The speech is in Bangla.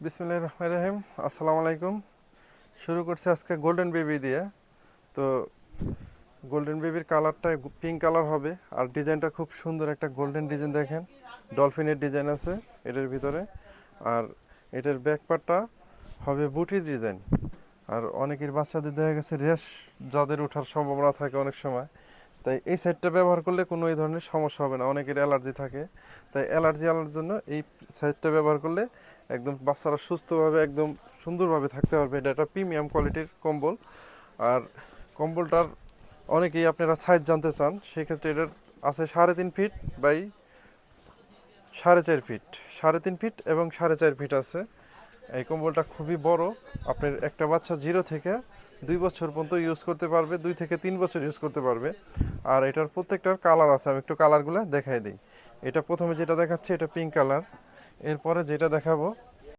বিসমিল্লাহির রহমানির রহিম। আসসালামু আলাইকুম। শুরু করছি আজকে গোল্ডেন বেবি দিয়ে। তো গোল্ডেন বেবির কালারটা পিঙ্ক কালার হবে, আর ডিজাইনটা খুব সুন্দর একটা গোল্ডেন ডিজাইন। দেখেন, ডলফিনের ডিজাইন আছে এটার ভিতরে। আর এটার ব্যাক পার্টটা হবে বুটির ডিজাইন। আর অনেকের বাচ্চাদের দেখা গেছে রেশ যাদের ওঠার সম্ভাবনা থাকে অনেক সময়, তাই এই সাইডটা ব্যবহার করলে কোনো এই ধরনের সমস্যা হবে না। অনেকের অ্যালার্জি থাকে, তাই অ্যালার্জি আনার জন্য এই সাইডটা ব্যবহার করলে একদম বাচ্চারা সুস্থভাবে একদম সুন্দরভাবে থাকতে পারবে। এটা একটা প্রিমিয়াম কোয়ালিটির কম্বল। আর কম্বলটার অনেকেই আপনারা সাইজ জানতে চান, সেক্ষেত্রে এটার আছে 3.5 ফিট বাই 4.5 ফিট, 3.5 ফিট এবং 4.5 ফিট আছে। এই কম্বলটা খুবই বড়। আপনার একটা বাচ্চা 0 থেকে 2 বছর পর্যন্ত ইউজ করতে পারবে, 2 থেকে 3 বছর ইউজ করতে পারবে। আর এটার প্রত্যেকটার কালার আছে, আমি একটু কালারগুলো দেখাই দিই। এটা প্রথমে যেটা দেখাচ্ছে এটা পিঙ্ক কালার। এরপরে যেটা দেখাবো